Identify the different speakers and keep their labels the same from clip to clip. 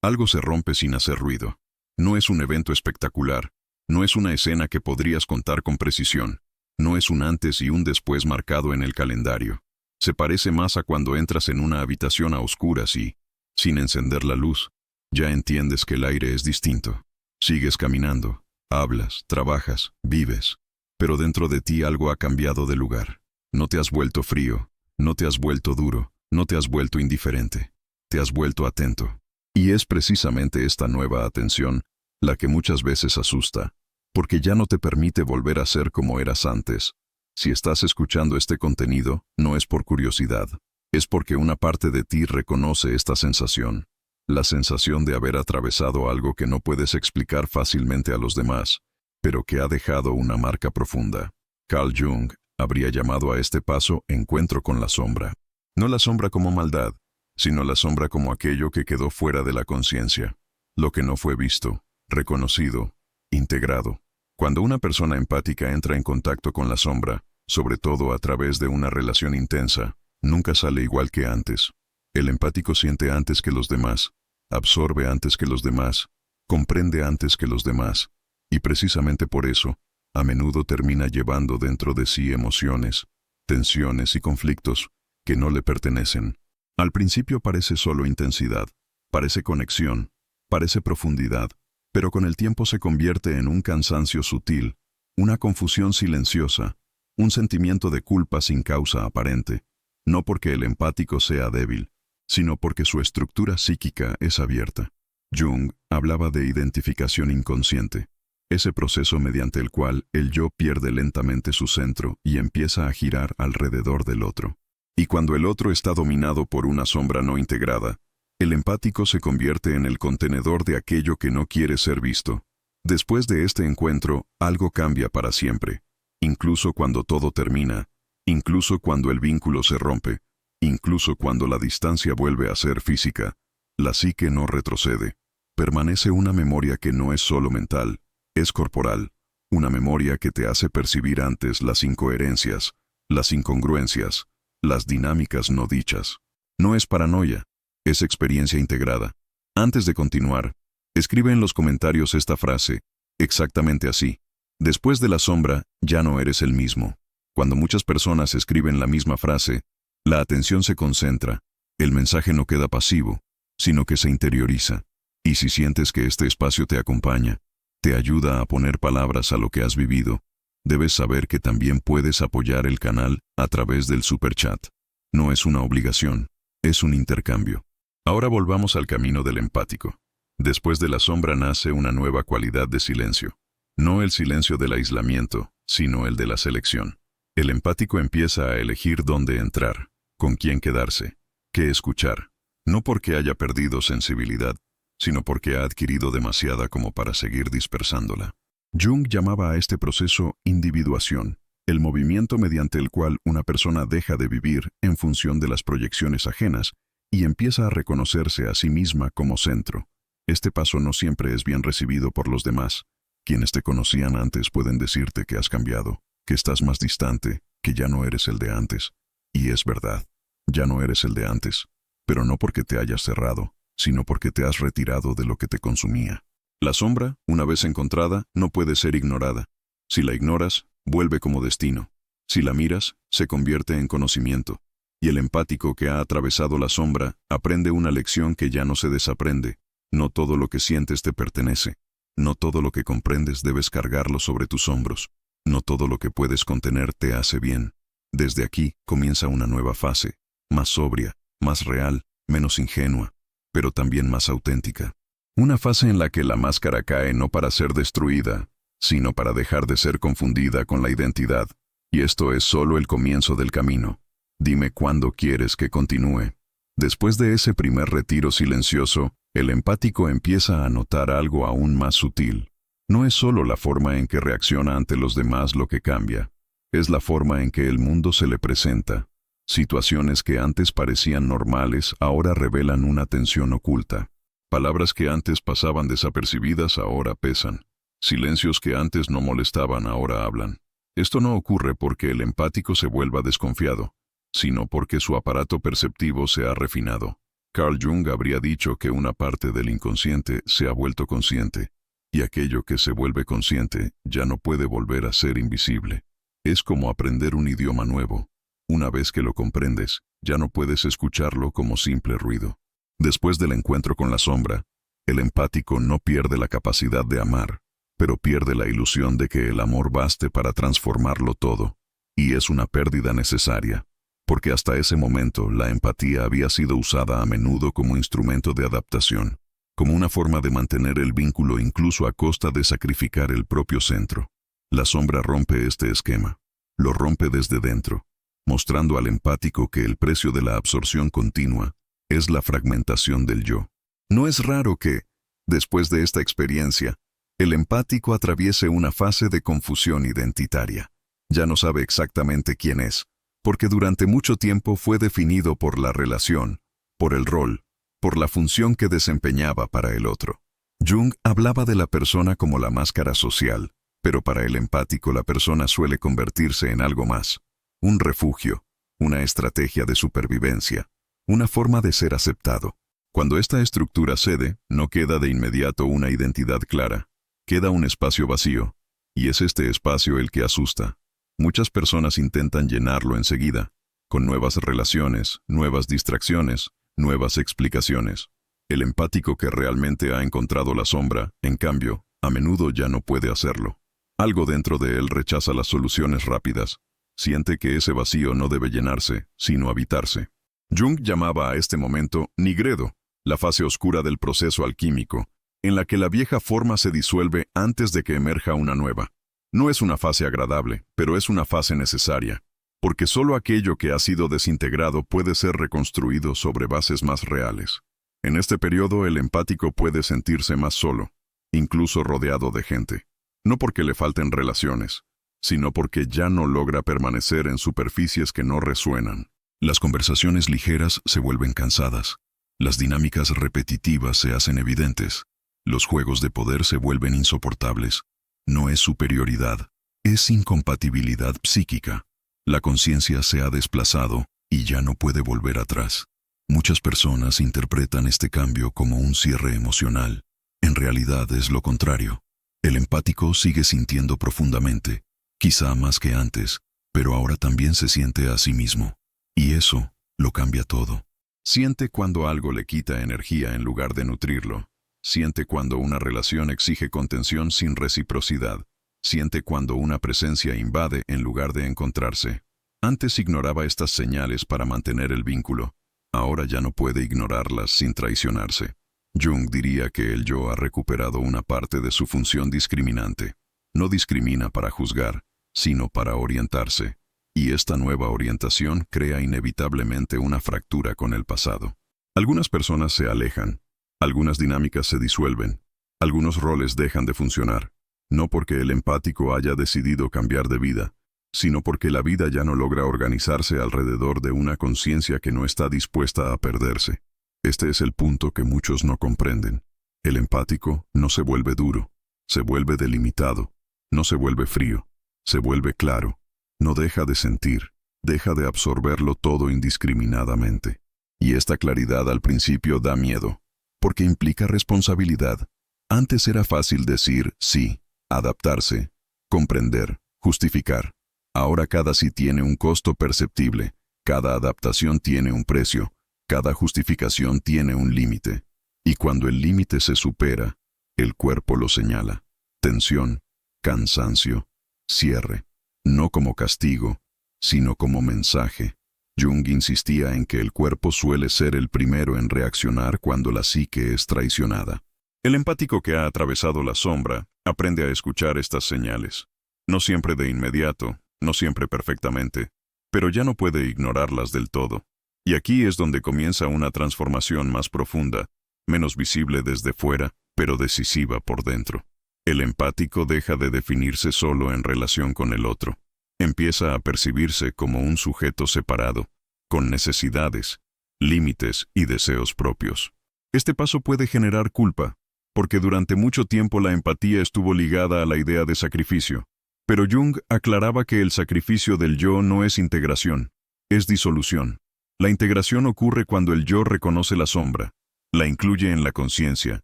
Speaker 1: Algo se rompe sin hacer ruido. No es un evento espectacular. No es una escena que podrías contar con precisión. No es un antes y un después marcado en el calendario. Se parece más a cuando entras en una habitación a oscuras y, sin encender la luz, ya entiendes que el aire es distinto. Sigues caminando, hablas, trabajas, vives, pero dentro de ti algo ha cambiado de lugar. No te has vuelto frío, no te has vuelto duro, no te has vuelto indiferente. Te has vuelto atento. Y es precisamente esta nueva atención la que muchas veces asusta, porque ya no te permite volver a ser como eras antes. Si estás escuchando este contenido, no es por curiosidad, es porque una parte de ti reconoce esta sensación, la sensación de haber atravesado algo que no puedes explicar fácilmente a los demás, pero que ha dejado una marca profunda. Carl Jung habría llamado a este paso encuentro con la sombra. No la sombra como maldad, sino la sombra como aquello que quedó fuera de la conciencia, lo que no fue visto, reconocido, integrado. Cuando una persona empática entra en contacto con la sombra, sobre todo a través de una relación intensa, nunca sale igual que antes. El empático siente antes que los demás, absorbe antes que los demás, comprende antes que los demás, y precisamente por eso, a menudo termina llevando dentro de sí emociones, tensiones y conflictos que no le pertenecen. Al principio parece solo intensidad, parece conexión, parece profundidad, pero con el tiempo se convierte en un cansancio sutil, una confusión silenciosa, un sentimiento de culpa sin causa aparente, no porque el empático sea débil, sino porque su estructura psíquica es abierta. Jung hablaba de identificación inconsciente, ese proceso mediante el cual el yo pierde lentamente su centro y empieza a girar alrededor del otro. Y cuando el otro está dominado por una sombra no integrada, el empático se convierte en el contenedor de aquello que no quiere ser visto. Después de este encuentro, algo cambia para siempre. Incluso cuando todo termina, incluso cuando el vínculo se rompe, incluso cuando la distancia vuelve a ser física, la psique no retrocede. Permanece una memoria que no es solo mental, es corporal. Una memoria que te hace percibir antes las incoherencias, las incongruencias, las dinámicas no dichas. No es paranoia, es experiencia integrada. Antes de continuar, escribe en los comentarios esta frase, exactamente así. Después de la sombra, ya no eres el mismo. Cuando muchas personas escriben la misma frase, la atención se concentra, el mensaje no queda pasivo, sino que se interioriza. Y si sientes que este espacio te acompaña, te ayuda a poner palabras a lo que has vivido, debes saber que también puedes apoyar el canal a través del superchat. No es una obligación, es un intercambio. Ahora volvamos al camino del empático. Después de la sombra nace una nueva cualidad de silencio. No el silencio del aislamiento, sino el de la selección. El empático empieza a elegir dónde entrar, con quién quedarse, qué escuchar. No porque haya perdido sensibilidad, sino porque ha adquirido demasiada como para seguir dispersándola. Jung llamaba a este proceso individuación, el movimiento mediante el cual una persona deja de vivir en función de las proyecciones ajenas y empieza a reconocerse a sí misma como centro. Este paso no siempre es bien recibido por los demás. Quienes te conocían antes pueden decirte que has cambiado, que estás más distante, que ya no eres el de antes. Y es verdad, ya no eres el de antes, pero no porque te hayas cerrado, sino porque te has retirado de lo que te consumía. La sombra, una vez encontrada, no puede ser ignorada. Si la ignoras, vuelve como destino. Si la miras, se convierte en conocimiento. Y el empático que ha atravesado la sombra aprende una lección que ya no se desaprende. No todo lo que sientes te pertenece. No todo lo que comprendes debes cargarlo sobre tus hombros. No todo lo que puedes contener te hace bien. Desde aquí comienza una nueva fase, más sobria, más real, menos ingenua, pero también más auténtica. Una fase en la que la máscara cae no para ser destruida, sino para dejar de ser confundida con la identidad. Y esto es solo el comienzo del camino. Dime cuándo quieres que continúe. Después de ese primer retiro silencioso, el empático empieza a notar algo aún más sutil. No es solo la forma en que reacciona ante los demás lo que cambia, es la forma en que el mundo se le presenta. Situaciones que antes parecían normales ahora revelan una tensión oculta. Palabras que antes pasaban desapercibidas ahora pesan. Silencios que antes no molestaban ahora hablan. Esto no ocurre porque el empático se vuelva desconfiado, sino porque su aparato perceptivo se ha refinado. Carl Jung habría dicho que una parte del inconsciente se ha vuelto consciente, y aquello que se vuelve consciente ya no puede volver a ser invisible. Es como aprender un idioma nuevo. Una vez que lo comprendes, ya no puedes escucharlo como simple ruido. Después del encuentro con la sombra, el empático no pierde la capacidad de amar, pero pierde la ilusión de que el amor baste para transformarlo todo. Y es una pérdida necesaria, porque hasta ese momento la empatía había sido usada a menudo como instrumento de adaptación, como una forma de mantener el vínculo incluso a costa de sacrificar el propio centro. La sombra rompe este esquema, lo rompe desde dentro, mostrando al empático que el precio de la absorción continua es la fragmentación del yo. No es raro que, después de esta experiencia, el empático atraviese una fase de confusión identitaria. Ya no sabe exactamente quién es, porque durante mucho tiempo fue definido por la relación, por el rol, por la función que desempeñaba para el otro. Jung hablaba de la persona como la máscara social, pero para el empático la persona suele convertirse en algo más. Un refugio, una estrategia de supervivencia, una forma de ser aceptado. Cuando esta estructura cede, no queda de inmediato una identidad clara, queda un espacio vacío, y es este espacio el que asusta. Muchas personas intentan llenarlo enseguida, con nuevas relaciones, nuevas distracciones, nuevas explicaciones. El empático que realmente ha encontrado la sombra, en cambio, a menudo ya no puede hacerlo. Algo dentro de él rechaza las soluciones rápidas. Siente que ese vacío no debe llenarse, sino habitarse. Jung llamaba a este momento nigredo, la fase oscura del proceso alquímico, en la que la vieja forma se disuelve antes de que emerja una nueva. No es una fase agradable, pero es una fase necesaria, porque solo aquello que ha sido desintegrado puede ser reconstruido sobre bases más reales. En este periodo el empático puede sentirse más solo, incluso rodeado de gente. No porque le falten relaciones, sino porque ya no logra permanecer en superficies que no resuenan. Las conversaciones ligeras se vuelven cansadas, las dinámicas repetitivas se hacen evidentes, los juegos de poder se vuelven insoportables. No es superioridad, es incompatibilidad psíquica. La conciencia se ha desplazado y ya no puede volver atrás. Muchas personas interpretan este cambio como un cierre emocional. En realidad es lo contrario. El empático sigue sintiendo profundamente, quizá más que antes, pero ahora también se siente a sí mismo. Y eso lo cambia todo. Siente cuando algo le quita energía en lugar de nutrirlo. Siente cuando una relación exige contención sin reciprocidad. Siente cuando una presencia invade en lugar de encontrarse. Antes ignoraba estas señales para mantener el vínculo. Ahora ya no puede ignorarlas sin traicionarse. Jung diría que el yo ha recuperado una parte de su función discriminante. No discrimina para juzgar, sino para orientarse. Y esta nueva orientación crea inevitablemente una fractura con el pasado. Algunas personas se alejan. Algunas dinámicas se disuelven, algunos roles dejan de funcionar, no porque el empático haya decidido cambiar de vida, sino porque la vida ya no logra organizarse alrededor de una conciencia que no está dispuesta a perderse. Este es el punto que muchos no comprenden. El empático no se vuelve duro, se vuelve delimitado, no se vuelve frío, se vuelve claro, no deja de sentir, deja de absorberlo todo indiscriminadamente. Y esta claridad al principio da miedo, porque implica responsabilidad. Antes era fácil decir sí, adaptarse, comprender, justificar. Ahora cada sí tiene un costo perceptible, cada adaptación tiene un precio, cada justificación tiene un límite. Y cuando el límite se supera, el cuerpo lo señala. Tensión, cansancio, cierre. No como castigo, sino como mensaje. Jung insistía en que el cuerpo suele ser el primero en reaccionar cuando la psique es traicionada. El empático que ha atravesado la sombra aprende a escuchar estas señales. No siempre de inmediato, no siempre perfectamente, pero ya no puede ignorarlas del todo. Y aquí es donde comienza una transformación más profunda, menos visible desde fuera, pero decisiva por dentro. El empático deja de definirse solo en relación con el otro. Empieza a percibirse como un sujeto separado, con necesidades, límites y deseos propios. Este paso puede generar culpa, porque durante mucho tiempo la empatía estuvo ligada a la idea de sacrificio. Pero Jung aclaraba que el sacrificio del yo no es integración, es disolución. La integración ocurre cuando el yo reconoce la sombra, la incluye en la conciencia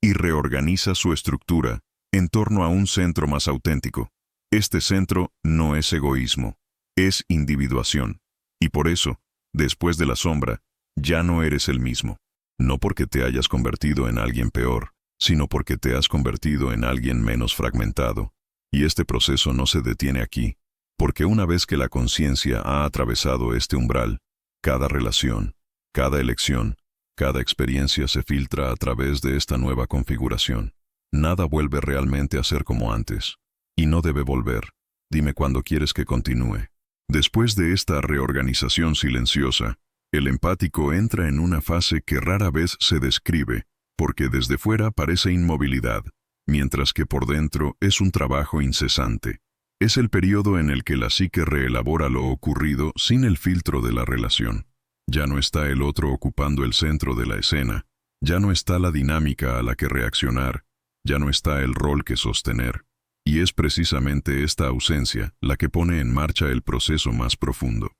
Speaker 1: y reorganiza su estructura en torno a un centro más auténtico. Este centro no es egoísmo, es individuación. Y por eso, después de la sombra, ya no eres el mismo. No porque te hayas convertido en alguien peor, sino porque te has convertido en alguien menos fragmentado. Y este proceso no se detiene aquí, porque una vez que la conciencia ha atravesado este umbral, cada relación, cada elección, cada experiencia se filtra a través de esta nueva configuración. Nada vuelve realmente a ser como antes. Y no debe volver. Dime cuándo quieres que continúe. Después de esta reorganización silenciosa, el empático entra en una fase que rara vez se describe, porque desde fuera parece inmovilidad, mientras que por dentro es un trabajo incesante. Es el periodo en el que la psique reelabora lo ocurrido sin el filtro de la relación. Ya no está el otro ocupando el centro de la escena, ya no está la dinámica a la que reaccionar, ya no está el rol que sostener. Y es precisamente esta ausencia la que pone en marcha el proceso más profundo.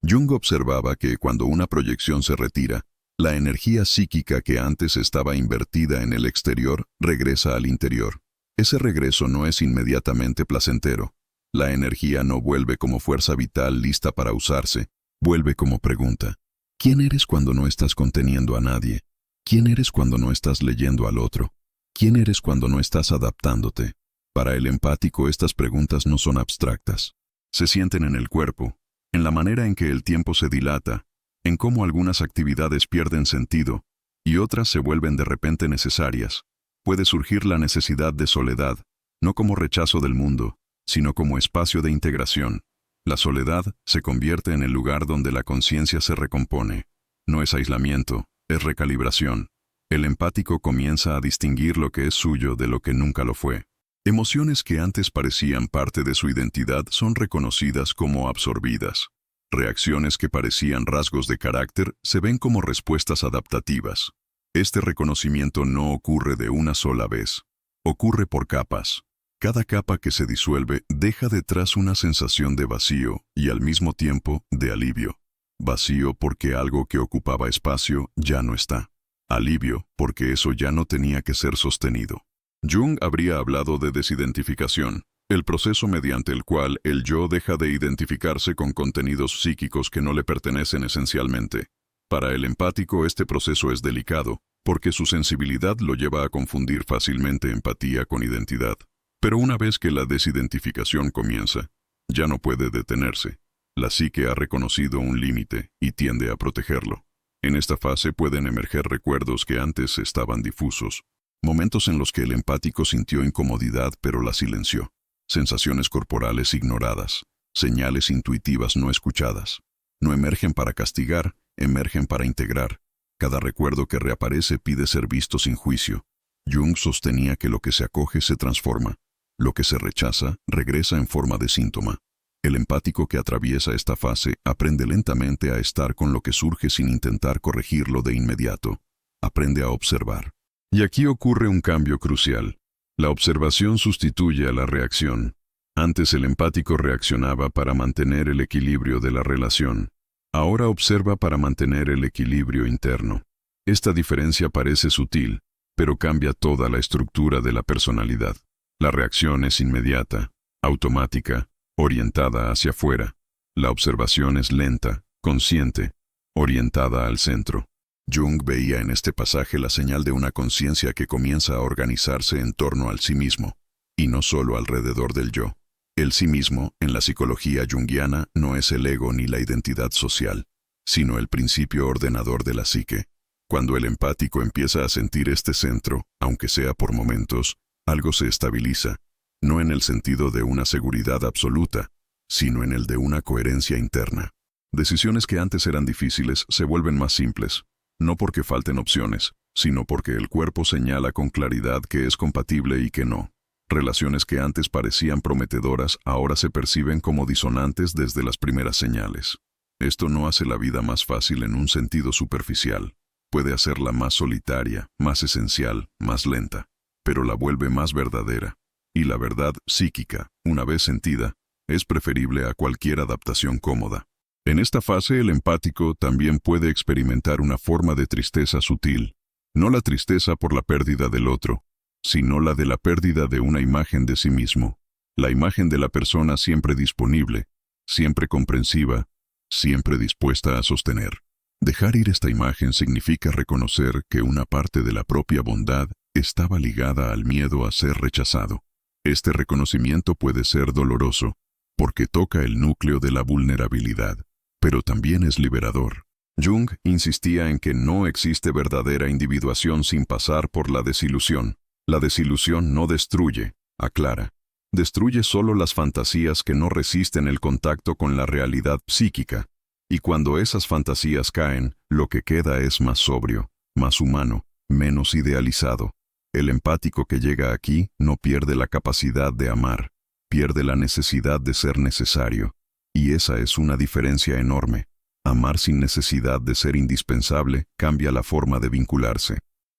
Speaker 1: Jung observaba que cuando una proyección se retira, la energía psíquica que antes estaba invertida en el exterior regresa al interior. Ese regreso no es inmediatamente placentero. La energía no vuelve como fuerza vital lista para usarse, vuelve como pregunta. ¿Quién eres cuando no estás conteniendo a nadie? ¿Quién eres cuando no estás leyendo al otro? ¿Quién eres cuando no estás adaptándote? Para el empático estas preguntas no son abstractas. Se sienten en el cuerpo, en la manera en que el tiempo se dilata, en cómo algunas actividades pierden sentido y otras se vuelven de repente necesarias. Puede surgir la necesidad de soledad, no como rechazo del mundo, sino como espacio de integración. La soledad se convierte en el lugar donde la conciencia se recompone. No es aislamiento, es recalibración. El empático comienza a distinguir lo que es suyo de lo que nunca lo fue. Emociones que antes parecían parte de su identidad son reconocidas como absorbidas. Reacciones que parecían rasgos de carácter se ven como respuestas adaptativas. Este reconocimiento no ocurre de una sola vez. Ocurre por capas. Cada capa que se disuelve deja detrás una sensación de vacío y al mismo tiempo de alivio. Vacío porque algo que ocupaba espacio ya no está. Alivio porque eso ya no tenía que ser sostenido. Jung habría hablado de desidentificación, el proceso mediante el cual el yo deja de identificarse con contenidos psíquicos que no le pertenecen esencialmente. Para el empático este proceso es delicado, porque su sensibilidad lo lleva a confundir fácilmente empatía con identidad. Pero una vez que la desidentificación comienza, ya no puede detenerse. La psique ha reconocido un límite y tiende a protegerlo. En esta fase pueden emerger recuerdos que antes estaban difusos. Momentos en los que el empático sintió incomodidad pero la silenció. Sensaciones corporales ignoradas. Señales intuitivas no escuchadas. No emergen para castigar, emergen para integrar. Cada recuerdo que reaparece pide ser visto sin juicio. Jung sostenía que lo que se acoge se transforma. Lo que se rechaza regresa en forma de síntoma. El empático que atraviesa esta fase aprende lentamente a estar con lo que surge sin intentar corregirlo de inmediato. Aprende a observar. Y aquí ocurre un cambio crucial. La observación sustituye a la reacción. Antes el empático reaccionaba para mantener el equilibrio de la relación. Ahora observa para mantener el equilibrio interno. Esta diferencia parece sutil, pero cambia toda la estructura de la personalidad. La reacción es inmediata, automática, orientada hacia afuera. La observación es lenta, consciente, orientada al centro. Jung veía en este pasaje la señal de una conciencia que comienza a organizarse en torno al sí mismo, y no solo alrededor del yo. El sí mismo, en la psicología junguiana, no es el ego ni la identidad social, sino el principio ordenador de la psique. Cuando el empático empieza a sentir este centro, aunque sea por momentos, algo se estabiliza, no en el sentido de una seguridad absoluta, sino en el de una coherencia interna. Decisiones que antes eran difíciles se vuelven más simples, no porque falten opciones, sino porque el cuerpo señala con claridad que es compatible y que no. Relaciones que antes parecían prometedoras ahora se perciben como disonantes desde las primeras señales. Esto no hace la vida más fácil en un sentido superficial. Puede hacerla más solitaria, más esencial, más lenta, pero la vuelve más verdadera. Y la verdad psíquica, una vez sentida, es preferible a cualquier adaptación cómoda. En esta fase el empático también puede experimentar una forma de tristeza sutil, no la tristeza por la pérdida del otro, sino la de la pérdida de una imagen de sí mismo, la imagen de la persona siempre disponible, siempre comprensiva, siempre dispuesta a sostener. Dejar ir esta imagen significa reconocer que una parte de la propia bondad estaba ligada al miedo a ser rechazado. Este reconocimiento puede ser doloroso, porque toca el núcleo de la vulnerabilidad, pero también es liberador. Jung insistía en que no existe verdadera individuación sin pasar por la desilusión. La desilusión no destruye, aclara. Destruye solo las fantasías que no resisten el contacto con la realidad psíquica. Y cuando esas fantasías caen, lo que queda es más sobrio, más humano, menos idealizado. El empático que llega aquí no pierde la capacidad de amar, pierde la necesidad de ser necesario. Y esa es una diferencia enorme. Amar sin necesidad de ser indispensable cambia la forma de vincularse.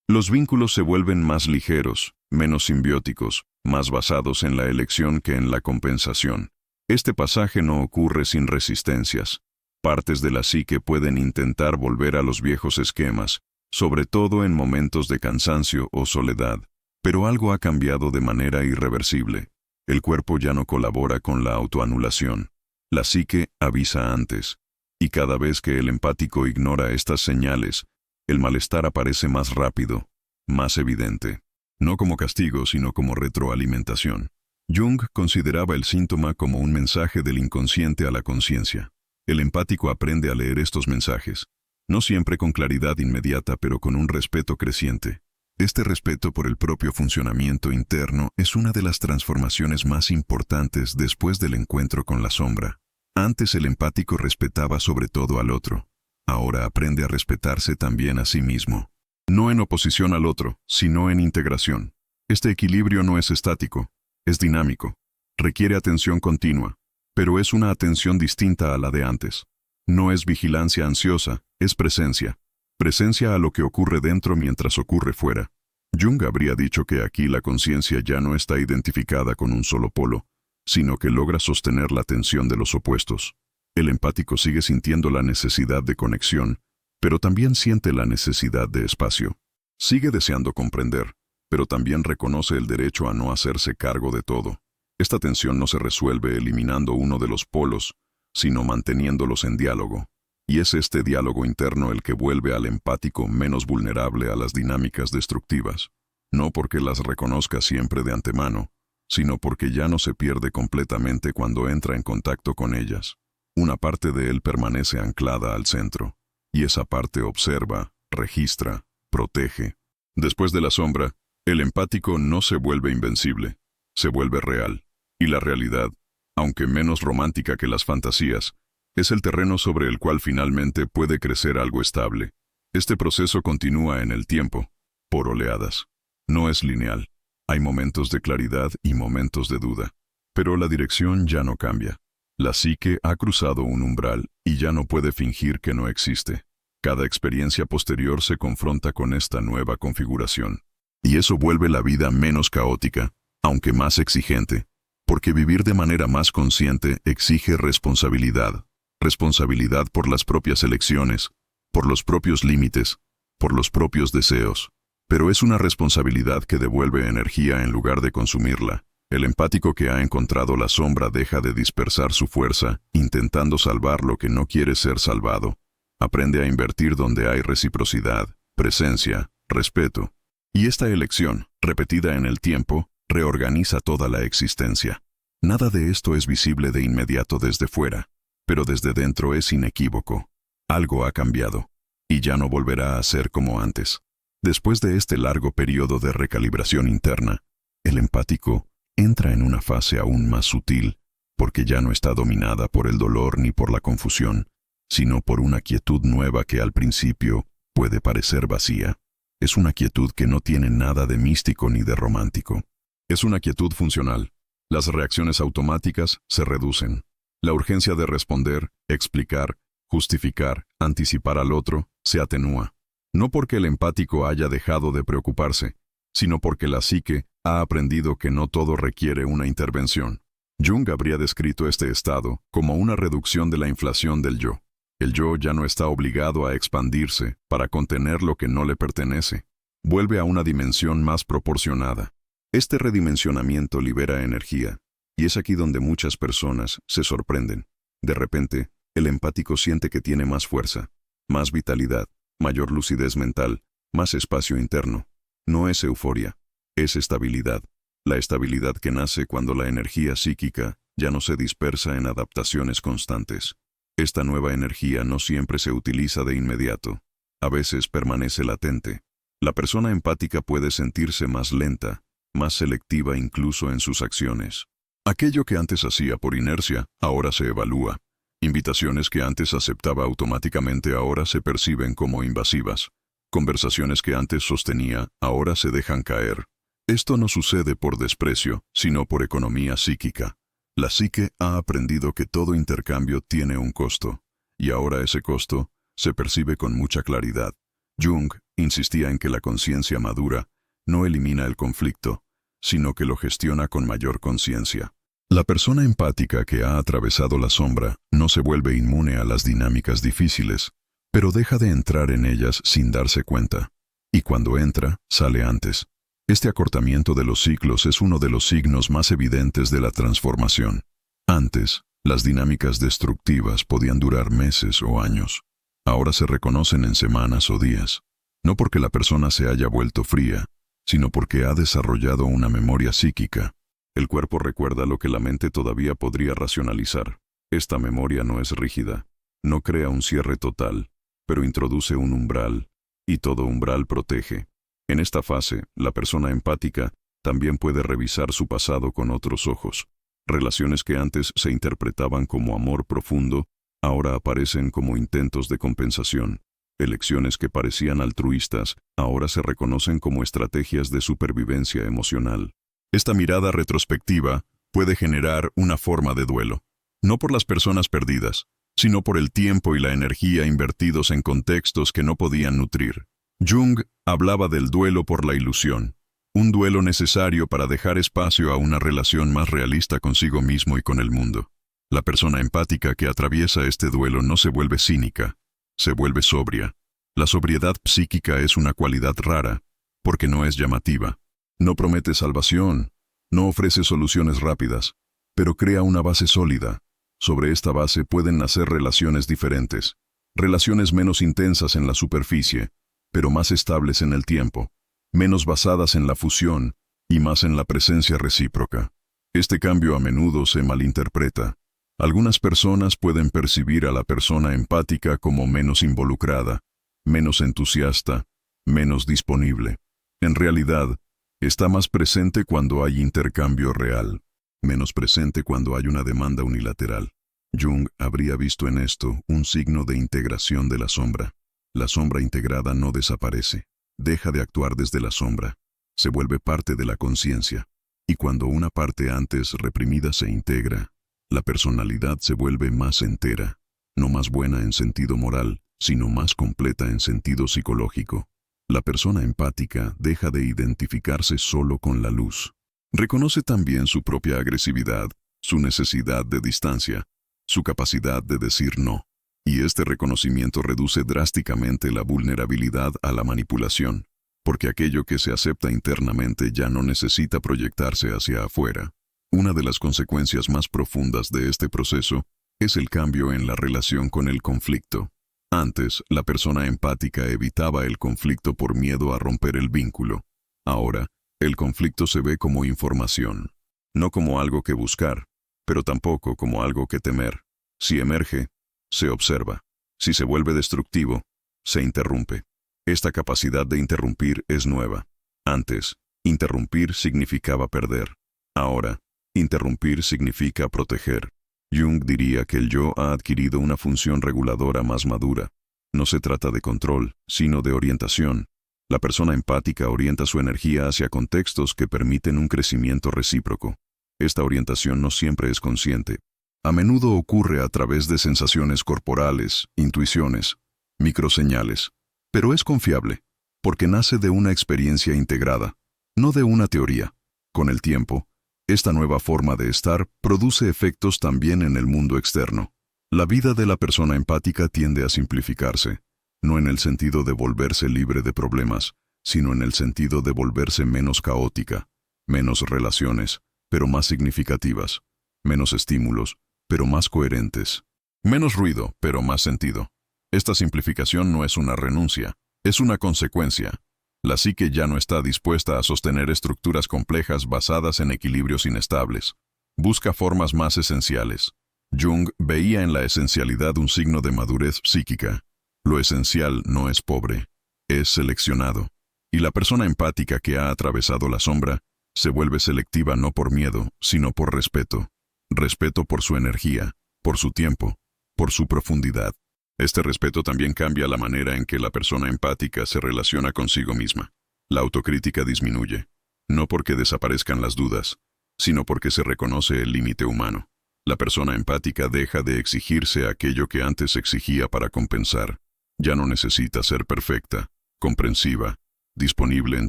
Speaker 1: Los vínculos se vuelven más ligeros, menos simbióticos, más basados en la elección que en la compensación. Este pasaje no ocurre sin resistencias. Partes de la psique pueden intentar volver a los viejos esquemas, sobre todo en momentos de cansancio o soledad. Pero algo ha cambiado de manera irreversible. El cuerpo ya no colabora con la autoanulación. La psique avisa antes. Y cada vez que el empático ignora estas señales, el malestar aparece más rápido, más evidente. No como castigo, sino como retroalimentación. Jung consideraba el síntoma como un mensaje del inconsciente a la conciencia. El empático aprende a leer estos mensajes, no siempre con claridad inmediata, pero con un respeto creciente. Este respeto por el propio funcionamiento interno es una de las transformaciones más importantes después del encuentro con la sombra. Antes el empático respetaba sobre todo al otro. Ahora aprende a respetarse también a sí mismo. No en oposición al otro, sino en integración. Este equilibrio no es estático, es dinámico. Requiere atención continua, pero es una atención distinta a la de antes. No es vigilancia ansiosa, es presencia. Presencia a lo que ocurre dentro mientras ocurre fuera. Jung habría dicho que aquí la conciencia ya no está identificada con un solo polo, sino que logra sostener la tensión de los opuestos. El empático sigue sintiendo la necesidad de conexión, pero también siente la necesidad de espacio. Sigue deseando comprender, pero también reconoce el derecho a no hacerse cargo de todo. Esta tensión no se resuelve eliminando uno de los polos, sino manteniéndolos en diálogo. Y es este diálogo interno el que vuelve al empático menos vulnerable a las dinámicas destructivas. No porque las reconozca siempre de antemano, sino porque ya no se pierde completamente cuando entra en contacto con ellas. Una parte de él permanece anclada al centro, y esa parte observa, registra, protege. Después de la sombra, el empático no se vuelve invencible, se vuelve real. Y la realidad, aunque menos romántica que las fantasías, es el terreno sobre el cual finalmente puede crecer algo estable. Este proceso continúa en el tiempo, por oleadas. No es lineal. Hay momentos de claridad y momentos de duda. Pero la dirección ya no cambia. La psique ha cruzado un umbral y ya no puede fingir que no existe. Cada experiencia posterior se confronta con esta nueva configuración. Y eso vuelve la vida menos caótica, aunque más exigente, porque vivir de manera más consciente exige responsabilidad. Responsabilidad por las propias elecciones, por los propios límites, por los propios deseos. Pero es una responsabilidad que devuelve energía en lugar de consumirla. El empático que ha encontrado la sombra deja de dispersar su fuerza, intentando salvar lo que no quiere ser salvado. Aprende a invertir donde hay reciprocidad, presencia, respeto. Y esta elección, repetida en el tiempo, reorganiza toda la existencia. Nada de esto es visible de inmediato desde fuera, pero desde dentro es inequívoco. Algo ha cambiado, y ya no volverá a ser como antes. Después de este largo periodo de recalibración interna, el empático entra en una fase aún más sutil, porque ya no está dominada por el dolor ni por la confusión, sino por una quietud nueva que al principio puede parecer vacía. Es una quietud que no tiene nada de místico ni de romántico. Es una quietud funcional. Las reacciones automáticas se reducen. La urgencia de responder, explicar, justificar, anticipar al otro, se atenúa. No porque el empático haya dejado de preocuparse, sino porque la psique ha aprendido que no todo requiere una intervención. Jung habría descrito este estado como una reducción de la inflación del yo. El yo ya no está obligado a expandirse para contener lo que no le pertenece. Vuelve a una dimensión más proporcionada. Este redimensionamiento libera energía, y es aquí donde muchas personas se sorprenden. De repente, el empático siente que tiene más fuerza, más vitalidad, mayor lucidez mental, más espacio interno. No es euforia, es estabilidad. La estabilidad que nace cuando la energía psíquica ya no se dispersa en adaptaciones constantes. Esta nueva energía no siempre se utiliza de inmediato. A veces permanece latente. La persona empática puede sentirse más lenta, más selectiva incluso en sus acciones. Aquello que antes hacía por inercia, ahora se evalúa. Invitaciones que antes aceptaba automáticamente ahora se perciben como invasivas. Conversaciones que antes sostenía, ahora se dejan caer. Esto no sucede por desprecio, sino por economía psíquica. La psique ha aprendido que todo intercambio tiene un costo, y ahora ese costo se percibe con mucha claridad. Jung insistía en que la conciencia madura no elimina el conflicto, sino que lo gestiona con mayor conciencia. La persona empática que ha atravesado la sombra no se vuelve inmune a las dinámicas difíciles, pero deja de entrar en ellas sin darse cuenta. Y cuando entra, sale antes. Este acortamiento de los ciclos es uno de los signos más evidentes de la transformación. Antes, las dinámicas destructivas podían durar meses o años. Ahora se reconocen en semanas o días. No porque la persona se haya vuelto fría, sino porque ha desarrollado una memoria psíquica. El cuerpo recuerda lo que la mente todavía podría racionalizar. Esta memoria no es rígida, no crea un cierre total, pero introduce un umbral, y todo umbral protege. En esta fase, la persona empática también puede revisar su pasado con otros ojos. Relaciones que antes se interpretaban como amor profundo, ahora aparecen como intentos de compensación. Elecciones que parecían altruistas, ahora se reconocen como estrategias de supervivencia emocional. Esta mirada retrospectiva puede generar una forma de duelo, no por las personas perdidas, sino por el tiempo y la energía invertidos en contextos que no podían nutrir. Jung hablaba del duelo por la ilusión, un duelo necesario para dejar espacio a una relación más realista consigo mismo y con el mundo. La persona empática que atraviesa este duelo no se vuelve cínica, se vuelve sobria. La sobriedad psíquica es una cualidad rara, porque no es llamativa. No promete salvación, no ofrece soluciones rápidas, pero crea una base sólida. Sobre esta base pueden nacer relaciones diferentes, relaciones menos intensas en la superficie, pero más estables en el tiempo, menos basadas en la fusión y más en la presencia recíproca. Este cambio a menudo se malinterpreta. Algunas personas pueden percibir a la persona empática como menos involucrada, menos entusiasta, menos disponible. En realidad, está más presente cuando hay intercambio real, menos presente cuando hay una demanda unilateral. Jung habría visto en esto un signo de integración de la sombra. La sombra integrada no desaparece, deja de actuar desde la sombra, se vuelve parte de la conciencia. Y cuando una parte antes reprimida se integra, la personalidad se vuelve más entera, no más buena en sentido moral, sino más completa en sentido psicológico. La persona empática deja de identificarse solo con la luz. Reconoce también su propia agresividad, su necesidad de distancia, su capacidad de decir no. Y este reconocimiento reduce drásticamente la vulnerabilidad a la manipulación, porque aquello que se acepta internamente ya no necesita proyectarse hacia afuera. Una de las consecuencias más profundas de este proceso es el cambio en la relación con el conflicto. Antes, la persona empática evitaba el conflicto por miedo a romper el vínculo. Ahora, el conflicto se ve como información, no como algo que buscar, pero tampoco como algo que temer. Si emerge, se observa. Si se vuelve destructivo, se interrumpe. Esta capacidad de interrumpir es nueva. Antes, interrumpir significaba perder. Ahora, interrumpir significa proteger. Jung diría que el yo ha adquirido una función reguladora más madura. No se trata de control, sino de orientación. La persona empática orienta su energía hacia contextos que permiten un crecimiento recíproco. Esta orientación no siempre es consciente. A menudo ocurre a través de sensaciones corporales, intuiciones, microseñales, pero es confiable, porque nace de una experiencia integrada, no de una teoría. Con el tiempo, Esta nueva forma de estar produce efectos también en el mundo externo. La vida de la persona empática tiende a simplificarse, no en el sentido de volverse libre de problemas, sino en el sentido de volverse menos caótica, menos relaciones, pero más significativas, menos estímulos, pero más coherentes, menos ruido, pero más sentido. Esta simplificación no es una renuncia, es una consecuencia. La psique ya no está dispuesta a sostener estructuras complejas basadas en equilibrios inestables. Busca formas más esenciales. Jung veía en la esencialidad un signo de madurez psíquica. Lo esencial no es pobre, es seleccionado. Y la persona empática que ha atravesado la sombra se vuelve selectiva no por miedo, sino por respeto. Respeto por su energía, por su tiempo, por su profundidad. Este respeto también cambia la manera en que la persona empática se relaciona consigo misma. La autocrítica disminuye, no porque desaparezcan las dudas, sino porque se reconoce el límite humano. La persona empática deja de exigirse aquello que antes exigía para compensar. Ya no necesita ser perfecta, comprensiva, disponible en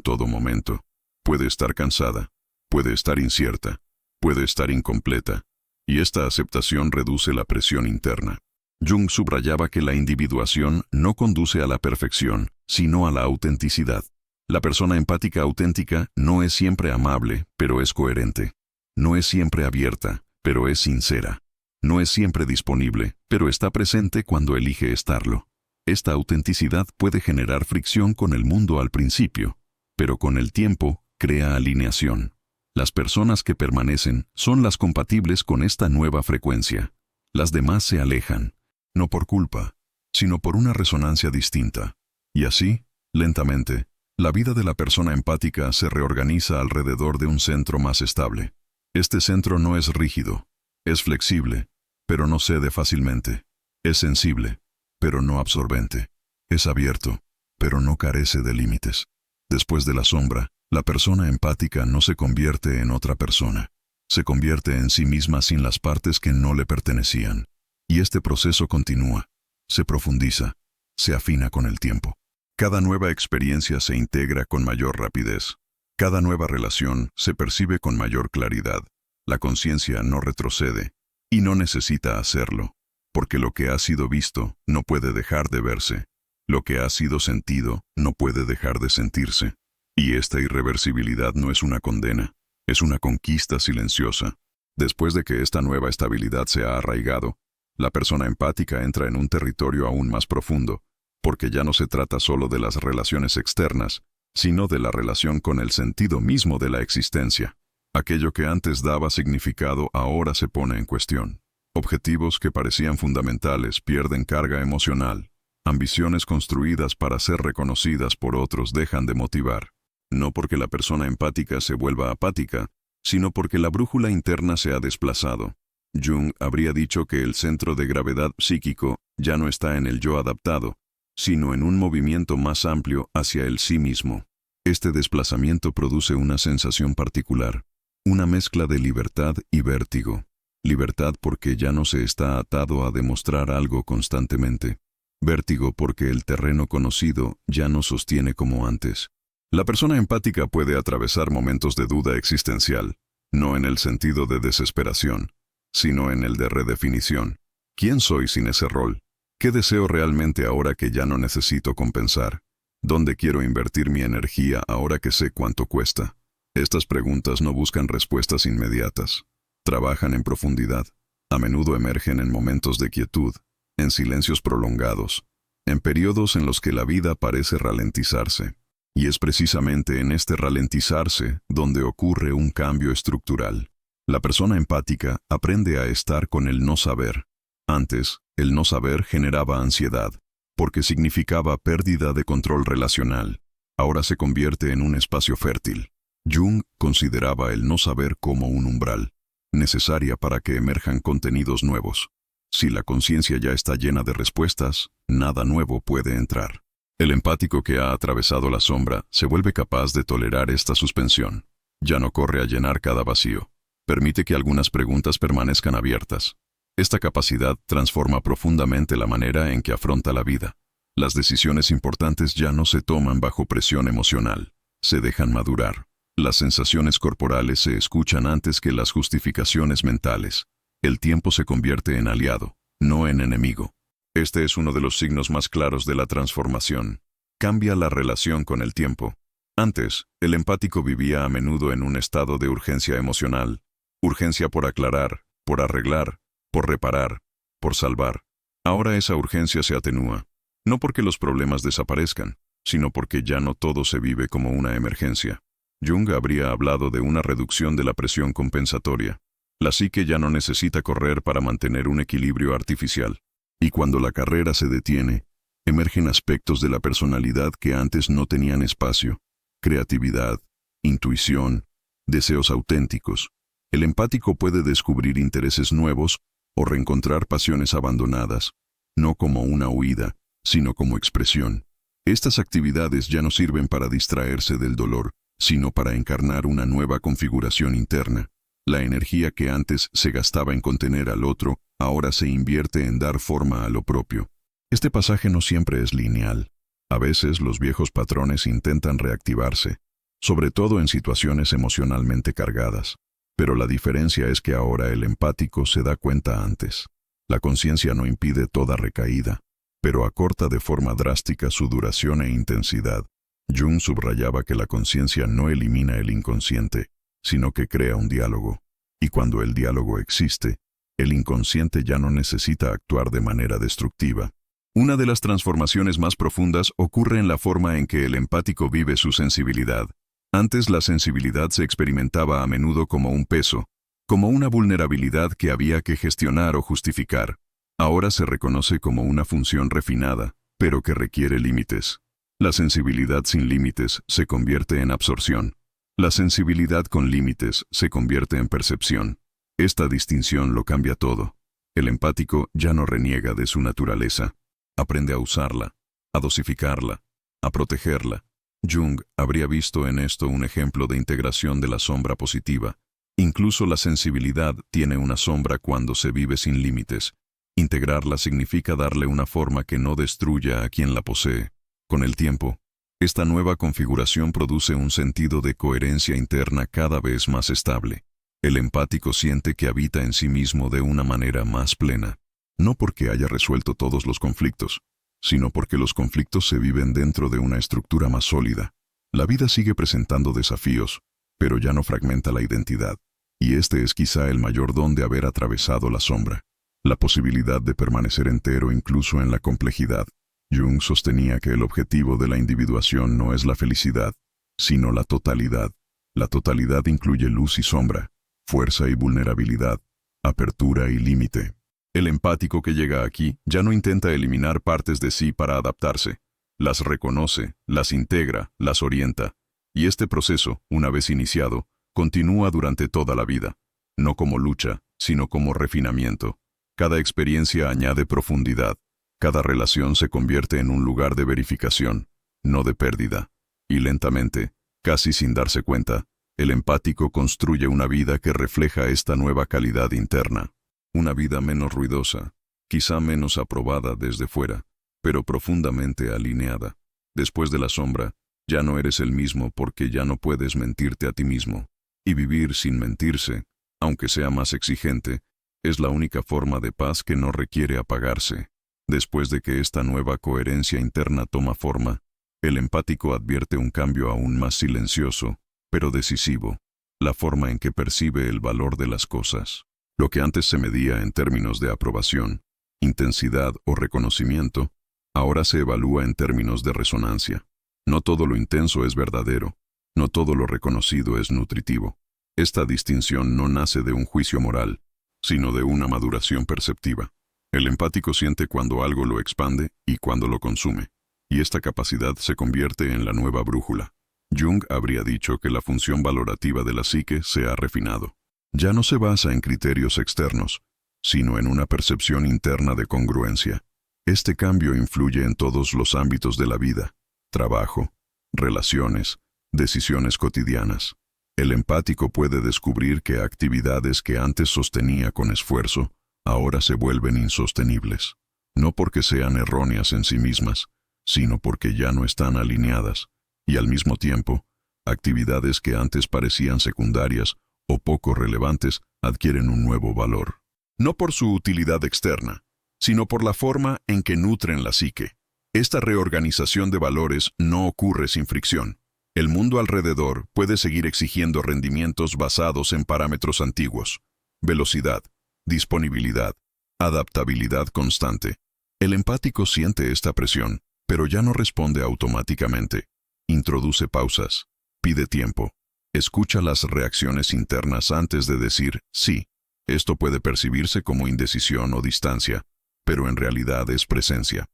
Speaker 1: todo momento. Puede estar cansada, puede estar incierta, puede estar incompleta, y esta aceptación reduce la presión interna. Jung subrayaba que la individuación no conduce a la perfección, sino a la autenticidad. La persona empática auténtica no es siempre amable, pero es coherente. No es siempre abierta, pero es sincera. No es siempre disponible, pero está presente cuando elige estarlo. Esta autenticidad puede generar fricción con el mundo al principio, pero con el tiempo crea alineación. Las personas que permanecen son las compatibles con esta nueva frecuencia. Las demás se alejan, no por culpa, sino por una resonancia distinta. Y así, lentamente, la vida de la persona empática se reorganiza alrededor de un centro más estable. Este centro no es rígido, es flexible, pero no cede fácilmente. Es sensible, pero no absorbente. Es abierto, pero no carece de límites. Después de la sombra, la persona empática no se convierte en otra persona. Se convierte en sí misma sin las partes que no le pertenecían. Y este proceso continúa, se profundiza, se afina con el tiempo. Cada nueva experiencia se integra con mayor rapidez. Cada nueva relación se percibe con mayor claridad. La conciencia no retrocede, y no necesita hacerlo, porque lo que ha sido visto no puede dejar de verse. Lo que ha sido sentido no puede dejar de sentirse. Y esta irreversibilidad no es una condena, es una conquista silenciosa. Después de que esta nueva estabilidad se ha arraigado, la persona empática entra en un territorio aún más profundo, porque ya no se trata solo de las relaciones externas, sino de la relación con el sentido mismo de la existencia. Aquello que antes daba significado ahora se pone en cuestión. Objetivos que parecían fundamentales pierden carga emocional. Ambiciones construidas para ser reconocidas por otros dejan de motivar. No porque la persona empática se vuelva apática, sino porque la brújula interna se ha desplazado. Jung habría dicho que el centro de gravedad psíquico ya no está en el yo adaptado, sino en un movimiento más amplio hacia el sí mismo. Este desplazamiento produce una sensación particular, una mezcla de libertad y vértigo. Libertad porque ya no se está atado a demostrar algo constantemente. Vértigo porque el terreno conocido ya no sostiene como antes. La persona empática puede atravesar momentos de duda existencial, no en el sentido de desesperación, sino en el de redefinición. ¿Quién soy sin ese rol? ¿Qué deseo realmente ahora que ya no necesito compensar? ¿Dónde quiero invertir mi energía ahora que sé cuánto cuesta? Estas preguntas no buscan respuestas inmediatas. Trabajan en profundidad. A menudo emergen en momentos de quietud, en silencios prolongados, en periodos en los que la vida parece ralentizarse. Y es precisamente en este ralentizarse donde ocurre un cambio estructural. La persona empática aprende a estar con el no saber. Antes, el no saber generaba ansiedad, porque significaba pérdida de control relacional. Ahora se convierte en un espacio fértil. Jung consideraba el no saber como un umbral, necesaria para que emerjan contenidos nuevos. Si la conciencia ya está llena de respuestas, nada nuevo puede entrar. El empático que ha atravesado la sombra se vuelve capaz de tolerar esta suspensión. Ya no corre a llenar cada vacío. Permite que algunas preguntas permanezcan abiertas. Esta capacidad transforma profundamente la manera en que afronta la vida. Las decisiones importantes ya no se toman bajo presión emocional, se dejan madurar. Las sensaciones corporales se escuchan antes que las justificaciones mentales. El tiempo se convierte en aliado, no en enemigo. Este es uno de los signos más claros de la transformación. Cambia la relación con el tiempo. Antes, el empático vivía a menudo en un estado de urgencia emocional. Urgencia por aclarar, por arreglar, por reparar, por salvar. Ahora esa urgencia se atenúa. No porque los problemas desaparezcan, sino porque ya no todo se vive como una emergencia. Jung habría hablado de una reducción de la presión compensatoria. La psique ya no necesita correr para mantener un equilibrio artificial. Y cuando la carrera se detiene, emergen aspectos de la personalidad que antes no tenían espacio. Creatividad, intuición, deseos auténticos. El empático puede descubrir intereses nuevos o reencontrar pasiones abandonadas, no como una huida, sino como expresión. Estas actividades ya no sirven para distraerse del dolor, sino para encarnar una nueva configuración interna. La energía que antes se gastaba en contener al otro, ahora se invierte en dar forma a lo propio. Este pasaje no siempre es lineal. A veces los viejos patrones intentan reactivarse, sobre todo en situaciones emocionalmente cargadas. Pero la diferencia es que ahora el empático se da cuenta antes. La conciencia no impide toda recaída, pero acorta de forma drástica su duración e intensidad. Jung subrayaba que la conciencia no elimina el inconsciente, sino que crea un diálogo. Y cuando el diálogo existe, el inconsciente ya no necesita actuar de manera destructiva. Una de las transformaciones más profundas ocurre en la forma en que el empático vive su sensibilidad. Antes la sensibilidad se experimentaba a menudo como un peso, como una vulnerabilidad que había que gestionar o justificar. Ahora se reconoce como una función refinada, pero que requiere límites. La sensibilidad sin límites se convierte en absorción. La sensibilidad con límites se convierte en percepción. Esta distinción lo cambia todo. El empático ya no reniega de su naturaleza. Aprende a usarla, a dosificarla, a protegerla. Jung habría visto en esto un ejemplo de integración de la sombra positiva. Incluso la sensibilidad tiene una sombra cuando se vive sin límites. Integrarla significa darle una forma que no destruya a quien la posee. Con el tiempo, esta nueva configuración produce un sentido de coherencia interna cada vez más estable. El empático siente que habita en sí mismo de una manera más plena, no porque haya resuelto todos los conflictos, sino porque los conflictos se viven dentro de una estructura más sólida. La vida sigue presentando desafíos, pero ya no fragmenta la identidad. Y este es quizá el mayor don de haber atravesado la sombra, la posibilidad de permanecer entero incluso en la complejidad. Jung sostenía que el objetivo de la individuación no es la felicidad, sino la totalidad. La totalidad incluye luz y sombra, fuerza y vulnerabilidad, apertura y límite. El empático que llega aquí ya no intenta eliminar partes de sí para adaptarse. Las reconoce, las integra, las orienta. Y este proceso, una vez iniciado, continúa durante toda la vida. No como lucha, sino como refinamiento. Cada experiencia añade profundidad. Cada relación se convierte en un lugar de verificación, no de pérdida. Y lentamente, casi sin darse cuenta, el empático construye una vida que refleja esta nueva calidad interna. Una vida menos ruidosa, quizá menos aprobada desde fuera, pero profundamente alineada. Después de la sombra, ya no eres el mismo porque ya no puedes mentirte a ti mismo. Y vivir sin mentirse, aunque sea más exigente, es la única forma de paz que no requiere apagarse. Después de que esta nueva coherencia interna toma forma, el empático advierte un cambio aún más silencioso, pero decisivo, la forma en que percibe el valor de las cosas. Lo que antes se medía en términos de aprobación, intensidad o reconocimiento, ahora se evalúa en términos de resonancia. No todo lo intenso es verdadero, no todo lo reconocido es nutritivo. Esta distinción no nace de un juicio moral, sino de una maduración perceptiva. El empático siente cuando algo lo expande y cuando lo consume, y esta capacidad se convierte en la nueva brújula. Jung habría dicho que la función valorativa de la psique se ha refinado. Ya no se basa en criterios externos, sino en una percepción interna de congruencia. Este cambio influye en todos los ámbitos de la vida: trabajo, relaciones, decisiones cotidianas. El empático puede descubrir que actividades que antes sostenía con esfuerzo, ahora se vuelven insostenibles. No porque sean erróneas en sí mismas, sino porque ya no están alineadas. Y al mismo tiempo, Actividades que antes parecían secundarias o poco relevantes adquieren un nuevo valor. No por su utilidad externa, sino por la forma en que nutren la psique. Esta reorganización de valores no ocurre sin fricción. El mundo alrededor puede seguir exigiendo rendimientos basados en parámetros antiguos: velocidad, disponibilidad, adaptabilidad constante. El empático siente esta presión, pero ya no responde automáticamente. Introduce pausas, pide tiempo, escucha las reacciones internas antes de decir sí. Esto puede percibirse como indecisión o distancia, pero en realidad es presencia.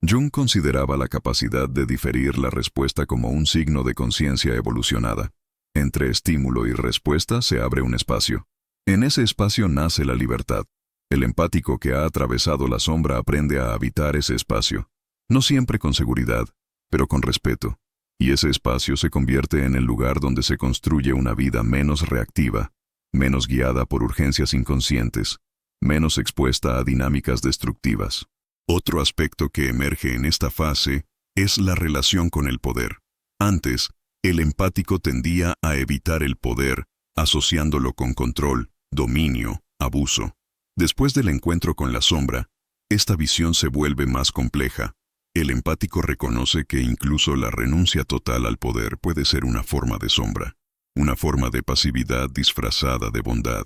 Speaker 1: Jung consideraba la capacidad de diferir la respuesta como un signo de conciencia evolucionada. Entre estímulo y respuesta se abre un espacio. En ese espacio nace la libertad. El empático que ha atravesado la sombra aprende a habitar ese espacio. No siempre con seguridad, pero con respeto. Y ese espacio se convierte en el lugar donde se construye una vida menos reactiva, menos guiada por urgencias inconscientes, menos expuesta a dinámicas destructivas. Otro aspecto que emerge en esta fase es la relación con el poder. Antes, el empático tendía a evitar el poder, asociándolo con control, dominio, abuso. Después del encuentro con la sombra, esta visión se vuelve más compleja. El empático reconoce que incluso la renuncia total al poder puede ser una forma de sombra, una forma de pasividad disfrazada de bondad.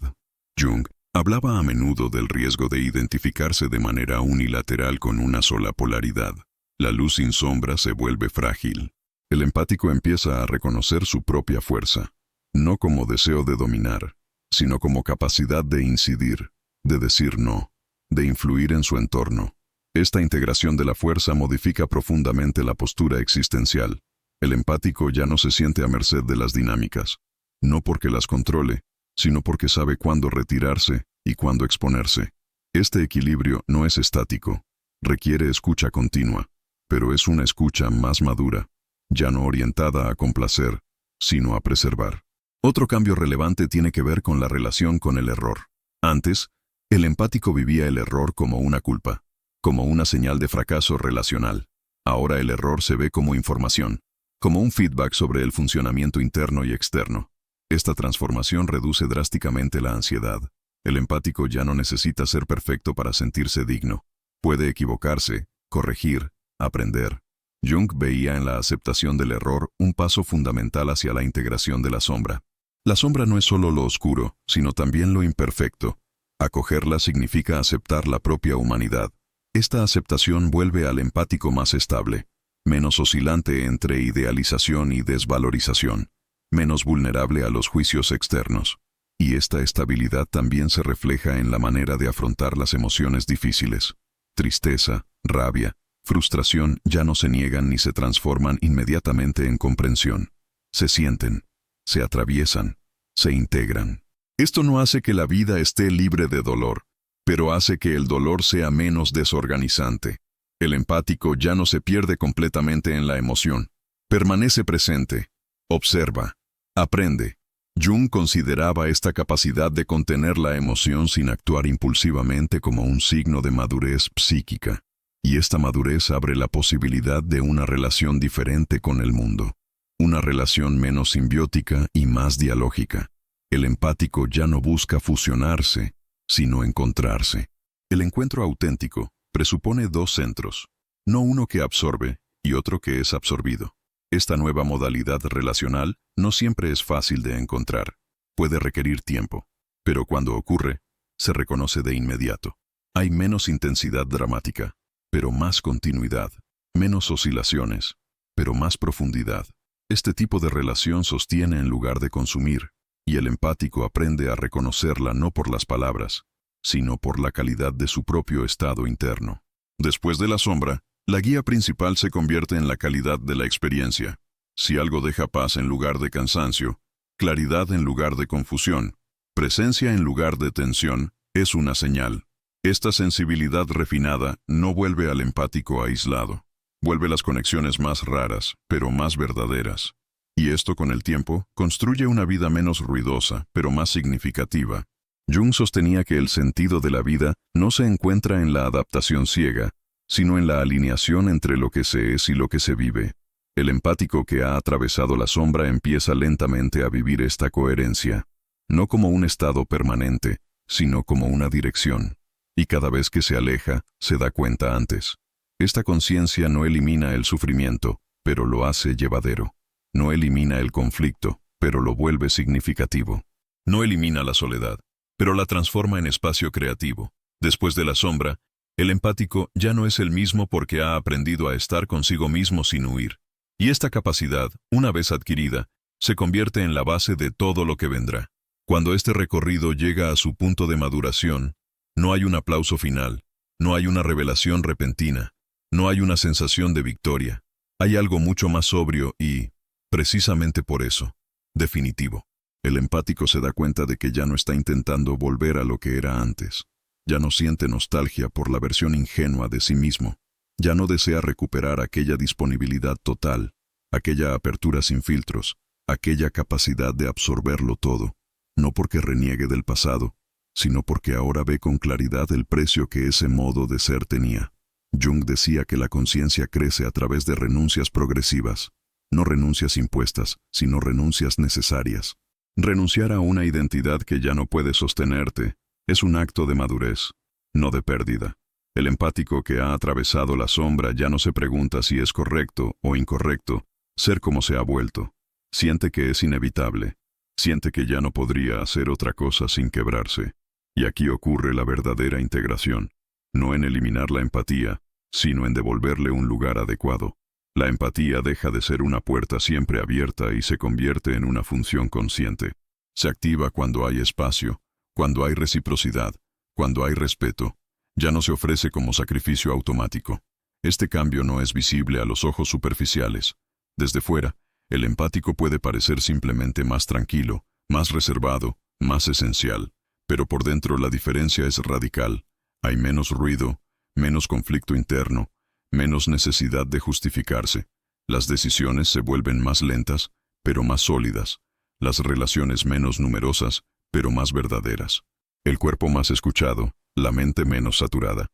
Speaker 1: Jung hablaba a menudo del riesgo de identificarse de manera unilateral con una sola polaridad. La luz sin sombra se vuelve frágil. El empático empieza a reconocer su propia fuerza, no como deseo de dominar, sino como capacidad de incidir, de decir no, de influir en su entorno. Esta integración de la fuerza modifica profundamente la postura existencial. El empático ya no se siente a merced de las dinámicas, no porque las controle, sino porque sabe cuándo retirarse y cuándo exponerse. Este equilibrio no es estático, requiere escucha continua, pero es una escucha más madura, ya no orientada a complacer, sino a preservar. Otro cambio relevante tiene que ver con la relación con el error. Antes, el empático vivía el error como una culpa, como una señal de fracaso relacional. Ahora el error se ve como información, como un feedback sobre el funcionamiento interno y externo. Esta transformación reduce drásticamente la ansiedad. El empático ya no necesita ser perfecto para sentirse digno. Puede equivocarse, corregir, aprender. Jung veía en la aceptación del error un paso fundamental hacia la integración de la sombra. La sombra no es solo lo oscuro, sino también lo imperfecto. Acogerla significa aceptar la propia humanidad. Esta aceptación vuelve al empático más estable, menos oscilante entre idealización y desvalorización, menos vulnerable a los juicios externos. Y esta estabilidad también se refleja en la manera de afrontar las emociones difíciles. Tristeza, rabia, frustración ya no se niegan ni se transforman inmediatamente en comprensión. Se sienten, se atraviesan, se integran. Esto no hace que la vida esté libre de dolor, pero hace que el dolor sea menos desorganizante. El empático ya no se pierde completamente en la emoción. Permanece presente, observa, aprende. Jung consideraba esta capacidad de contener la emoción sin actuar impulsivamente como un signo de madurez psíquica. Y esta madurez abre la posibilidad de una relación diferente con el mundo. Una relación menos simbiótica y más dialógica. El empático ya no busca fusionarse, sino encontrarse. El encuentro auténtico presupone dos centros, no uno que absorbe y otro que es absorbido. Esta nueva modalidad relacional no siempre es fácil de encontrar. Puede requerir tiempo, pero cuando ocurre, se reconoce de inmediato. Hay menos intensidad dramática, pero más continuidad. Menos oscilaciones, pero más profundidad. Este tipo de relación sostiene en lugar de consumir, y el empático aprende a reconocerla no por las palabras, sino por la calidad de su propio estado interno. Después de la sombra, la guía principal se convierte en la calidad de la experiencia. Si algo deja paz en lugar de cansancio, claridad en lugar de confusión, presencia en lugar de tensión, es una señal. Esta sensibilidad refinada no vuelve al empático aislado. Vuelve las conexiones más raras, pero más verdaderas. Y esto con el tiempo construye una vida menos ruidosa, pero más significativa. Jung sostenía que el sentido de la vida no se encuentra en la adaptación ciega, sino en la alineación entre lo que se es y lo que se vive. El empático que ha atravesado la sombra empieza lentamente a vivir esta coherencia, no como un estado permanente, sino como una dirección. Y cada vez que se aleja, se da cuenta antes. Esta conciencia no elimina el sufrimiento, pero lo hace llevadero. No elimina el conflicto, pero lo vuelve significativo. No elimina la soledad, pero la transforma en espacio creativo. Después de la sombra, el empático ya no es el mismo porque ha aprendido a estar consigo mismo sin huir. Y esta capacidad, una vez adquirida, se convierte en la base de todo lo que vendrá. Cuando este recorrido llega a su punto de maduración, no hay un aplauso final, no hay una revelación repentina, no hay una sensación de victoria. Hay algo mucho más sobrio y, precisamente por eso, definitivo. El empático se da cuenta de que ya no está intentando volver a lo que era antes. Ya no siente nostalgia por la versión ingenua de sí mismo. Ya no desea recuperar aquella disponibilidad total, aquella apertura sin filtros, aquella capacidad de absorberlo todo. No porque reniegue del pasado, sino porque ahora ve con claridad el precio que ese modo de ser tenía. Jung decía que la conciencia crece a través de renuncias progresivas, no renuncias impuestas, sino renuncias necesarias. Renunciar a una identidad que ya no puede sostenerte es un acto de madurez, no de pérdida. El empático que ha atravesado la sombra ya no se pregunta si es correcto o incorrecto ser como se ha vuelto. Siente que es inevitable. Siente que ya no podría hacer otra cosa sin quebrarse. Y aquí ocurre la verdadera integración, no en eliminar la empatía, sino en devolverle un lugar adecuado. La empatía deja de ser una puerta siempre abierta y se convierte en una función consciente. Se activa cuando hay espacio, cuando hay reciprocidad, cuando hay respeto. Ya no se ofrece como sacrificio automático. Este cambio no es visible a los ojos superficiales. Desde fuera, el empático puede parecer simplemente más tranquilo, más reservado, más esencial. Pero por dentro la diferencia es radical. Hay menos ruido, menos conflicto interno, menos necesidad de justificarse. Las decisiones se vuelven más lentas, pero más sólidas. Las relaciones menos numerosas, pero más verdaderas. El cuerpo más escuchado, la mente menos saturada.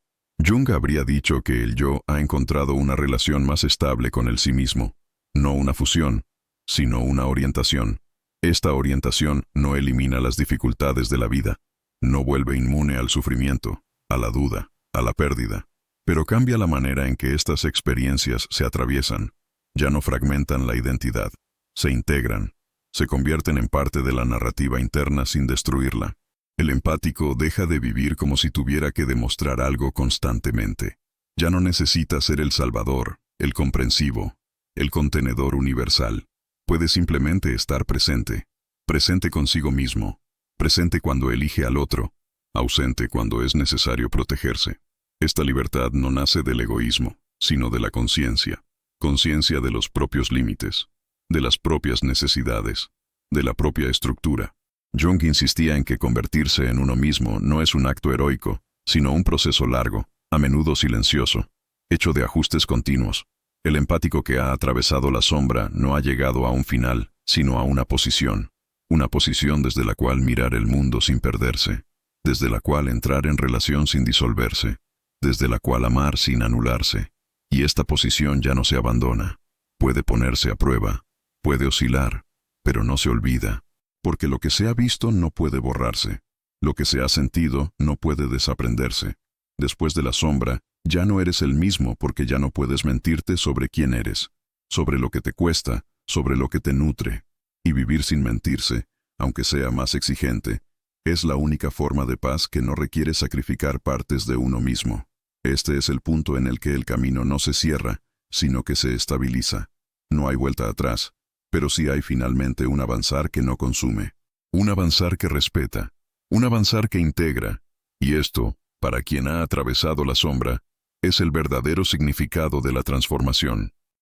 Speaker 1: Jung habría dicho que el yo ha encontrado una relación más estable con el sí mismo. No una fusión, sino una orientación. Esta orientación no elimina las dificultades de la vida. No vuelve inmune al sufrimiento, a la duda, a la pérdida. Pero cambia la manera en que estas experiencias se atraviesan. Ya no fragmentan la identidad. Se integran. Se convierten en parte de la narrativa interna sin destruirla. El empático deja de vivir como si tuviera que demostrar algo constantemente. Ya no necesita ser el salvador, el comprensivo, el contenedor universal. Puede simplemente estar presente. Presente consigo mismo. Presente cuando elige al otro. Ausente cuando es necesario protegerse. Esta libertad no nace del egoísmo, sino de la conciencia. Conciencia de los propios límites, de las propias necesidades, de la propia estructura. Jung insistía en que convertirse en uno mismo no es un acto heroico, sino un proceso largo, a menudo silencioso, hecho de ajustes continuos. El empático que ha atravesado la sombra no ha llegado a un final, sino a una posición desde la cual mirar el mundo sin perderse, desde la cual entrar en relación sin disolverse, desde la cual amar sin anularse. Y esta posición ya no se abandona. Puede ponerse a prueba, puede oscilar, pero no se olvida, porque lo que se ha visto no puede borrarse, lo que se ha sentido no puede desaprenderse. Después de la sombra, ya no eres el mismo porque ya no puedes mentirte sobre quién eres, sobre lo que te cuesta, sobre lo que te nutre. Y vivir sin mentirse, aunque sea más exigente, es la única forma de paz que no requiere sacrificar partes de uno mismo. Este es el punto en el que el camino no se cierra, sino que se estabiliza. No hay vuelta atrás, pero sí hay finalmente un avanzar que no consume, un avanzar que respeta, un avanzar que integra. Y esto, para quien ha atravesado la sombra, es el verdadero significado de la transformación.